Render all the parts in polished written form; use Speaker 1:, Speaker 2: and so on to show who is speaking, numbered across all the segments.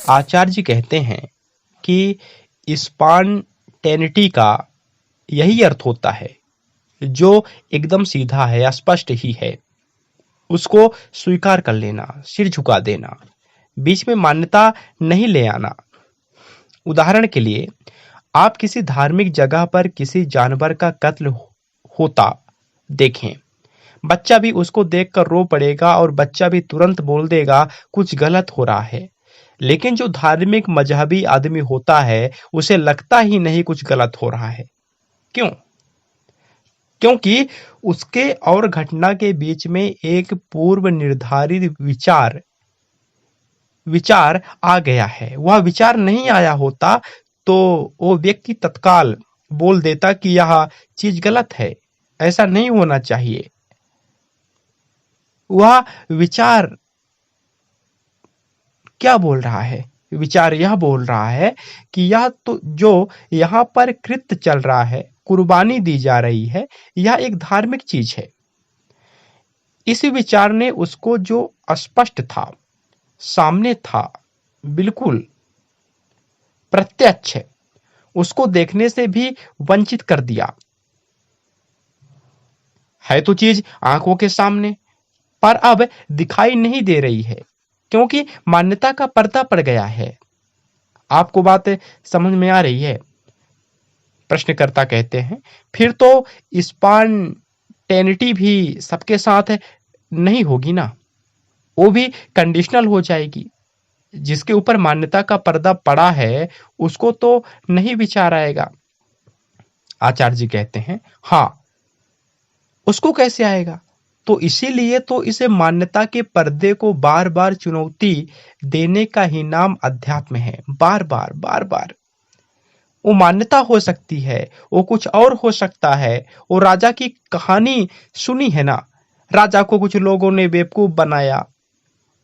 Speaker 1: आचार्य जी कहते हैं कि स्पॉन्टेनिटी का यही अर्थ होता है जो एकदम सीधा है, स्पष्ट ही है, उसको स्वीकार कर लेना, सिर झुका देना, बीच में मान्यता नहीं ले आना। उदाहरण के लिए, आप किसी धार्मिक जगह पर किसी जानवर का कत्ल होता देखें, बच्चा भी उसको देखकर रो पड़ेगा और बच्चा भी तुरंत बोल देगा कुछ गलत हो रहा है। लेकिन जो धार्मिक मजहबी आदमी होता है उसे लगता ही नहीं कुछ गलत हो रहा है। क्यों? क्योंकि उसके और घटना के बीच में एक पूर्व निर्धारित विचार आ गया है। वह विचार नहीं आया होता तो वो व्यक्ति तत्काल बोल देता कि यह चीज गलत है, ऐसा नहीं होना चाहिए। वह विचार क्या बोल रहा है? विचार यह बोल रहा है कि यह तो जो यहाँ पर कृत्य चल रहा है, कुर्बानी दी जा रही है, यह एक धार्मिक चीज है। इस विचार ने उसको जो स्पष्ट था, सामने था, बिल्कुल प्रत्यक्ष, उसको देखने से भी वंचित कर दिया। है तो चीज आंखों के सामने, पर अब दिखाई नहीं दे रही है क्योंकि मान्यता का पर्दा पड़ गया है। आपको बात समझ में आ रही है? प्रश्नकर्ता कहते हैं, फिर तो स्पॉन्टेनिटी भी सबके साथ नहीं होगी ना, वो भी कंडीशनल हो जाएगी। जिसके ऊपर मान्यता का पर्दा पड़ा है उसको तो नहीं विचार आएगा। आचार्य जी कहते हैं, हाँ, उसको कैसे आएगा? तो इसीलिए तो इसे मान्यता के पर्दे को बार बार चुनौती देने का ही नाम अध्यात्म है। बार बार बार बार वो मान्यता हो सकती है, वो कुछ और हो सकता है। वो राजा की कहानी सुनी है ना, राजा को कुछ लोगों ने बेवकूफ बनाया।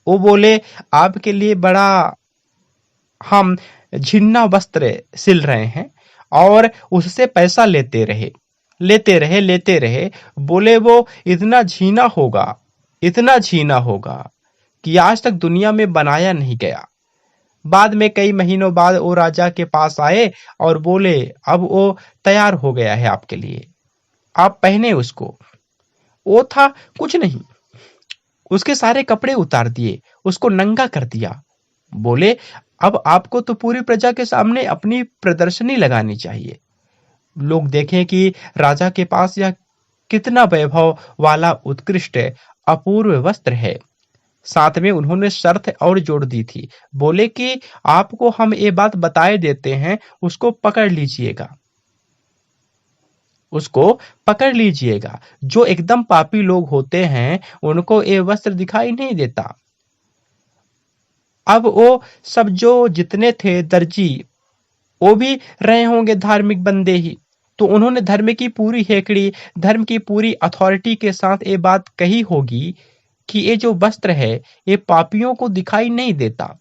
Speaker 1: वो बोले आपके लिए बड़ा हम झिन्ना वस्त्र सिल रहे हैं और उससे पैसा लेते रहे। बोले वो इतना झीना होगा कि आज तक दुनिया में बनाया नहीं गया। बाद में कई महीनों बाद वो राजा के पास आए और बोले अब वो तैयार हो गया है आपके लिए, आप पहने उसको। वो था कुछ नहीं, उसके सारे कपड़े उतार दिए, उसको नंगा कर दिया। बोले अब आपको तो पूरी प्रजा के सामने अपनी प्रदर्शनी लगानी चाहिए, लोग देखें कि राजा के पास यह कितना वैभव वाला उत्कृष्ट अपूर्व वस्त्र है। साथ में उन्होंने शर्त और जोड़ दी थी, बोले कि आपको हम ये बात बताए देते हैं, उसको पकड़ लीजिएगा। जो एकदम पापी लोग होते हैं उनको ये वस्त्र दिखाई नहीं देता। अब वो सब जो जितने थे दर्जी, वो भी रहे होंगे धार्मिक बंदे ही, तो उन्होंने धर्म की पूरी हेकड़ी, धर्म की पूरी अथॉरिटी के साथ ये बात कही होगी कि ये जो वस्त्र है ये पापियों को दिखाई नहीं देता।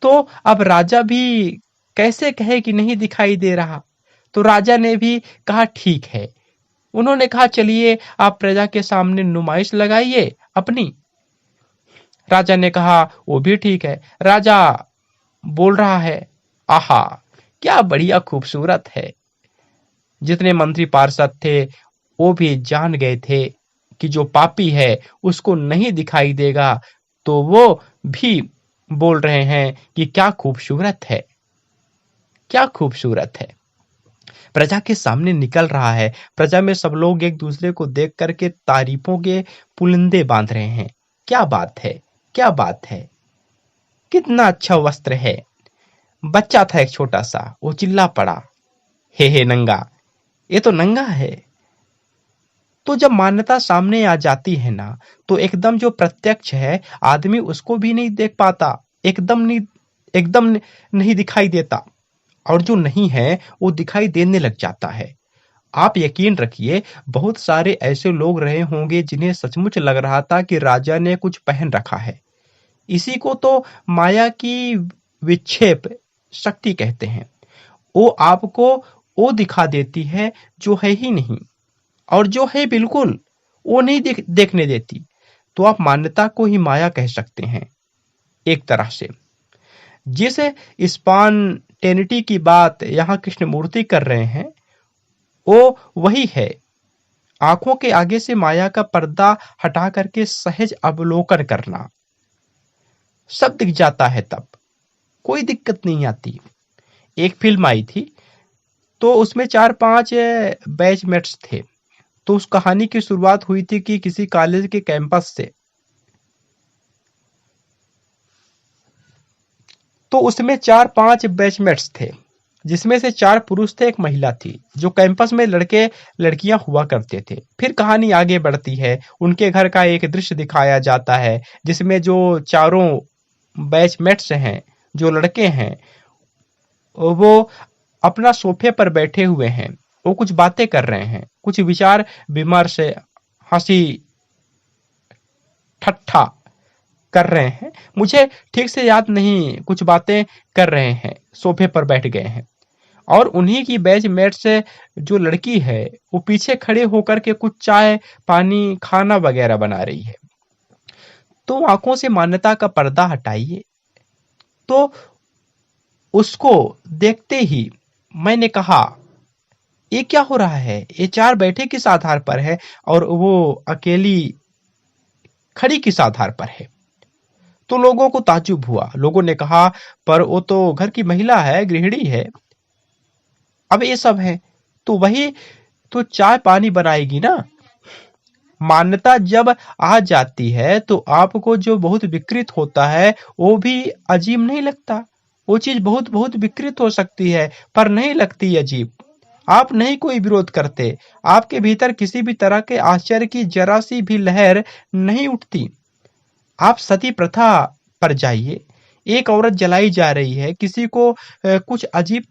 Speaker 1: तो अब राजा भी कैसे कहे कि नहीं दिखाई दे रहा? तो राजा ने भी कहा ठीक है। उन्होंने कहा चलिए आप प्रजा के सामने नुमाइश लगाइए अपनी। राजा ने कहा वो भी ठीक है। राजा बोल रहा है, आहा क्या बढ़िया खूबसूरत है। जितने मंत्री पार्षद थे वो भी जान गए थे कि जो पापी है उसको नहीं दिखाई देगा, तो वो भी बोल रहे हैं कि क्या खूबसूरत है, क्या खूबसूरत है। प्रजा के सामने निकल रहा है, प्रजा में सब लोग एक दूसरे को देख करके तारीफों के पुलिंदे बांध रहे हैं। क्या बात है, क्या बात है, कितना अच्छा वस्त्र है। बच्चा था एक छोटा सा, वो चिल्ला पड़ा, हे नंगा, ये तो नंगा है। तो जब मान्यता सामने आ जाती है ना, तो एकदम जो प्रत्यक्ष है आदमी उसको भी नहीं देख पाता, एकदम नहीं दिखाई देता, और जो नहीं है वो दिखाई देने लग जाता है। आप यकीन रखिए बहुत सारे ऐसे लोग रहे होंगे जिन्हें सचमुच लग रहा था कि राजा ने कुछ पहन रखा है। इसी को तो माया की विक्षेप शक्ति कहते हैं। वो आपको वो दिखा देती है जो है ही नहीं, और जो है बिल्कुल वो नहीं देखने देती। तो आप मान्यता को ही माया कह सकते हैं एक तरह से। जिस स्पॉन्टेनिटी की बात यहाँ कृष्णमूर्ति कर रहे हैं वो वही है। आंखों के आगे से माया का पर्दा हटा करके सहज अवलोकन करना, सब दिख जाता है, तब कोई दिक्कत नहीं आती। एक फिल्म आई थी तो उसमें 4-5 बैचमेट्स थे। तो उस कहानी की शुरुआत हुई थी कि किसी कॉलेज के कैंपस से। तो उसमें 4-5 बैचमेट्स थे, जिसमें से 4 पुरुष थे, एक महिला थी। जो कैंपस में लड़के लड़कियां हुआ करते थे। फिर कहानी आगे बढ़ती है, उनके घर का एक दृश्य दिखाया जाता है जिसमें जो चारों बैचमेट्स हैं, जो लड़के हैं, वो अपना सोफे पर बैठे हुए हैं। वो कुछ बातें कर रहे हैं, कुछ विचार विमर्श, हंसी ठट्ठा कर रहे हैं। मुझे ठीक से याद नहीं, कुछ बातें कर रहे हैं, सोफे पर बैठ गए हैं। और उन्हीं की बैचमेट से जो लड़की है वो पीछे खड़े होकर के कुछ चाय पानी खाना वगैरह बना रही है। तो आंखों से मान्यता का पर्दा हटाइए। तो उसको देखते ही मैंने कहा ये क्या हो रहा है, ये 4 बैठे किस आधार पर है और वो अकेली खड़ी किस आधार पर है। तो लोगों को ताज्जुब हुआ। लोगों ने कहा पर वो तो घर की महिला है, गृहिणी है। अब ये सब है तो वही तो चाय पानी बनाएगी ना। मान्यता जब आ जाती है तो आपको जो बहुत विकृत होता है वो भी अजीब नहीं लगता। वो चीज बहुत बहुत विकृत हो सकती है पर नहीं लगती अजीब। आप नहीं कोई विरोध करते, आपके भीतर किसी भी तरह के आश्चर्य की जरा सी भी लहर नहीं उठती। आप सती प्रथा पर जाइए, एक औरत जलाई जा रही है, किसी को कुछ अजीब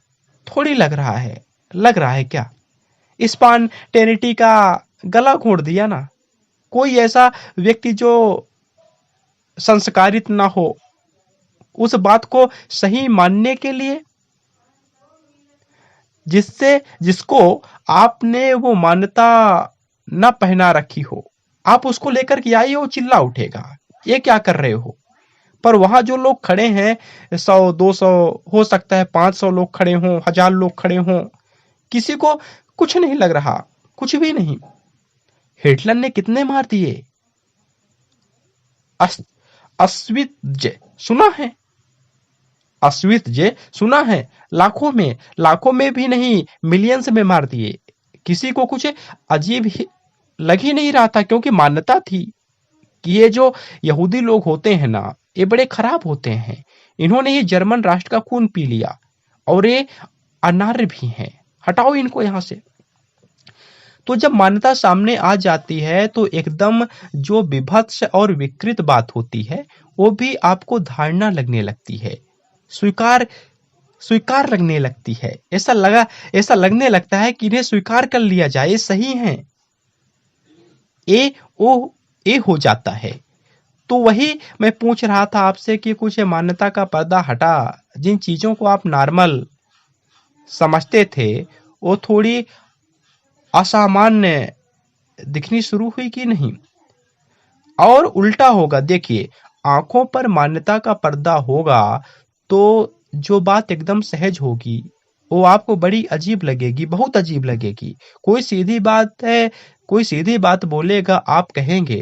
Speaker 1: थोड़ी लग रहा है क्या। स्पॉन्टेनिटी का गला घोंट दिया ना। कोई ऐसा व्यक्ति जो संस्कारित ना हो उस बात को सही मानने के लिए, जिसको आपने वो मान्यता न पहना रखी हो, आप उसको लेकर के आइए, वो चिल्ला उठेगा ये क्या कर रहे हो। पर वहां जो लोग खड़े हैं, 100-200 हो सकता है, 500 लोग खड़े हों, 1000 लोग खड़े हों, किसी को कुछ नहीं लग रहा, कुछ भी नहीं। हिटलर ने कितने मार दिए। अश्वित्ज सुना है, अश्वित्ज सुना है, लाखों में भी नहीं, मिलियंस में मार दिए। किसी को कुछ अजीब ही लग ही नहीं रहा था, क्योंकि मान्यता थी कि ये जो यहूदी लोग होते हैं ना, ये बड़े खराब होते हैं। इन्होंने ही जर्मन राष्ट्र का खून पी लिया और ये अनार्य भी हैं, हटाओ इनको यहां से। तो जब मान्यता सामने आ जाती है तो एकदम जो विभत्स और विकृत बात होती है वो भी आपको धारणा लगने लगती है, स्वीकार स्वीकार लगने लगती है। ऐसा लगने लगता है कि इन्हें स्वीकार कर लिया जाए, ये सही है, ये हो जाता है। तो वही मैं पूछ रहा था आपसे कि कुछ मान्यता का पर्दा हटा, जिन चीजों को आप नॉर्मल समझते थे वो थोड़ी असामान्य दिखनी शुरू हुई कि नहीं। और उल्टा होगा, देखिए, आंखों पर मान्यता का पर्दा होगा तो जो बात एकदम सहज होगी वो आपको बड़ी अजीब लगेगी, बहुत अजीब लगेगी। कोई सीधी बात है, कोई सीधी बात बोलेगा, आप कहेंगे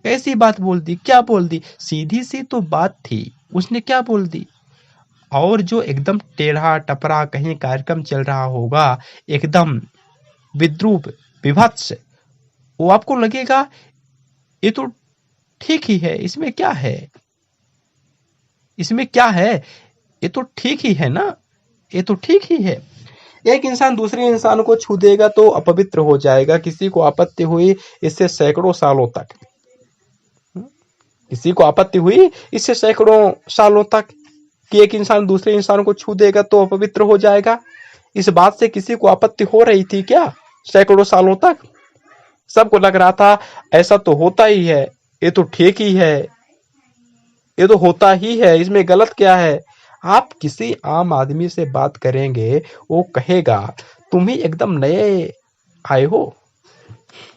Speaker 1: कैसी बात बोल दी, क्या बोल दी, सीधी सी तो बात थी, उसने क्या बोल दी। और जो एकदम टेढ़ा टपरा कहीं कार्यक्रम चल रहा होगा, एकदम विद्रूप विभत्स, वो आपको लगेगा ये तो ठीक ही है, इसमें क्या है, इसमें क्या है, ये तो ठीक ही है ना, ये तो ठीक ही है। एक इंसान दूसरे इंसान को छू देगा तो अपवित्र हो जाएगा। किसी को आपत्ति हुई इससे सैकड़ों सालों तक, किसी को आपत्ति हुई इससे सैकड़ों सालों तक कि एक इंसान दूसरे इंसान को छू देगा तो अपवित्र हो जाएगा। इस बात से किसी को आपत्ति हो रही थी क्या सैकड़ों सालों तक? सबको लग रहा था ऐसा तो होता ही है, ये तो ठीक ही है, ये तो होता ही है, इसमें गलत क्या है। आप किसी आम आदमी से बात करेंगे, वो कहेगा तुम ही एकदम नए आए हो,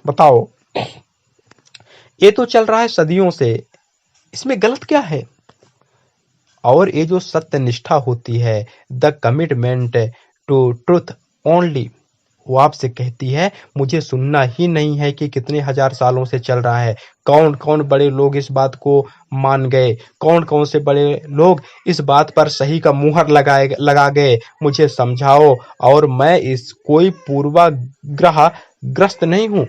Speaker 1: बताओ ये तो चल रहा है सदियों से, इसमें गलत क्या है। और ये जो सत्यनिष्ठा होती है, the commitment to truth only, वो आपसे कहती है मुझे सुनना ही नहीं है कि कितने हजार सालों से चल रहा है, कौन कौन बड़े लोग इस बात को मान गए, कौन कौन से बड़े लोग इस बात पर सही का मुहर लगा गए, मुझे समझाओ। और मैं इस कोई पूर्वाग्रह ग्रस्त नहीं हूं,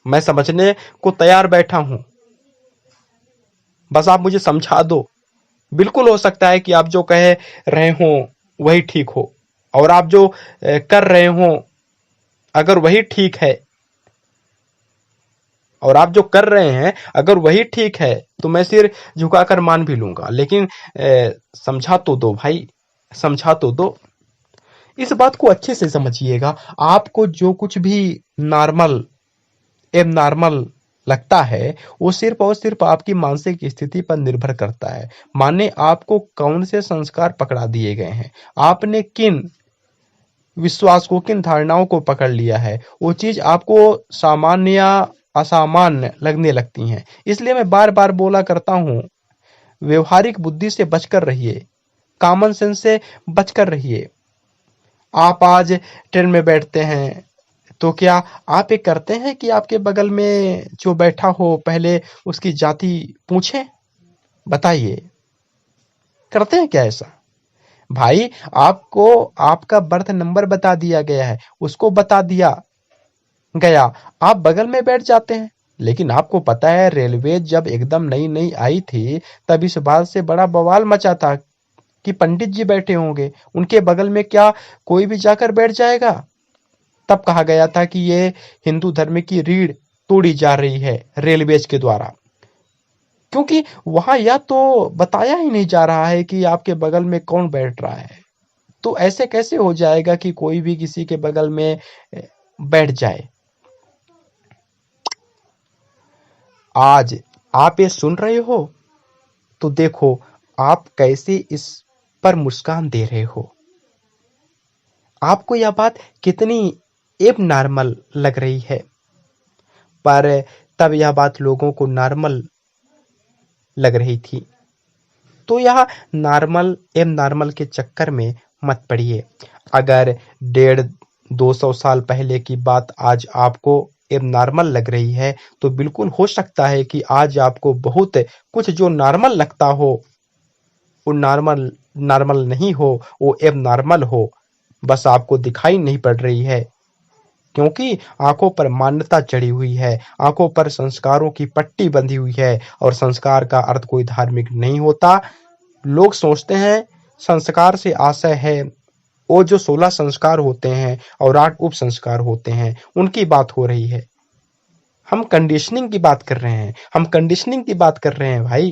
Speaker 1: मैं समझने को तैयार बैठा हूं, बस आप मुझे समझा दो। बिल्कुल हो सकता है कि आप जो कह रहे हो वही ठीक हो, और आप जो कर रहे हो अगर वही ठीक है, और आप जो कर रहे हैं अगर वही ठीक है तो मैं सिर झुकाकर मान भी लूंगा, लेकिन समझा तो दो भाई, समझा तो दो। इस बात को अच्छे से समझिएगा, आपको जो कुछ भी नॉर्मल एब नॉर्मल लगता है वो सिर्फ और सिर्फ आपकी मानसिक स्थिति पर निर्भर करता है। माने आपको कौन से संस्कार पकड़ा दिए गए हैं, आपने किन विश्वास को, किन धारणाओं को पकड़ लिया है, वो चीज आपको सामान्य या असामान्य लगने लगती हैं। इसलिए मैं बार बार बोला करता हूँ, व्यवहारिक बुद्धि से बचकर रहिए, कॉमन सेंस से बचकर रहिए। आप आज ट्रेन में बैठते हैं तो क्या आप ये करते हैं कि आपके बगल में जो बैठा हो पहले उसकी जाति पूछें? बताइए, करते हैं क्या ऐसा? भाई, आपको आपका बर्थ नंबर बता दिया गया है, उसको बता दिया गया, आप बगल में बैठ जाते हैं। लेकिन आपको पता है रेलवे जब एकदम नई नई आई थी तब इस बात से बड़ा बवाल मचा था कि पंडित जी बैठे होंगे, उनके बगल में क्या कोई भी जाकर बैठ जाएगा? तब कहा गया था कि ये हिंदू धर्म की रीढ़ तोड़ी जा रही है रेलवेज के द्वारा, क्योंकि वहां या तो बताया ही नहीं जा रहा है कि आपके बगल में कौन बैठ रहा है। तो ऐसे कैसे हो जाएगा कि कोई भी किसी के बगल में बैठ जाए? आज आप ये सुन रहे हो तो देखो आप कैसे इस पर मुस्कान दे रहे हो। आपको यह बात कितनी एब नॉर्मल लग रही है, पर तब यह बात लोगों को नॉर्मल लग रही थी। तो यह नॉर्मल एब नॉर्मल के चक्कर में मत पड़िए। अगर 150-200 साल पहले की बात आज आपको एब नॉर्मल लग रही है तो बिल्कुल हो सकता है कि आज आपको बहुत कुछ जो नॉर्मल लगता हो वो नॉर्मल नॉर्मल नहीं हो, वो एब नॉर्मल हो, बस आपको दिखाई नहीं पड़ रही है, क्योंकि आंखों पर मान्यता चढ़ी हुई है, आंखों पर संस्कारों की पट्टी बंधी हुई है। और संस्कार का अर्थ कोई धार्मिक नहीं होता। लोग सोचते हैं संस्कार से आशय है वो जो 16 संस्कार होते हैं और 8 उप संस्कार होते हैं, उनकी बात हो रही है। हम कंडीशनिंग की बात कर रहे हैं, हम कंडीशनिंग की बात कर रहे हैं भाई।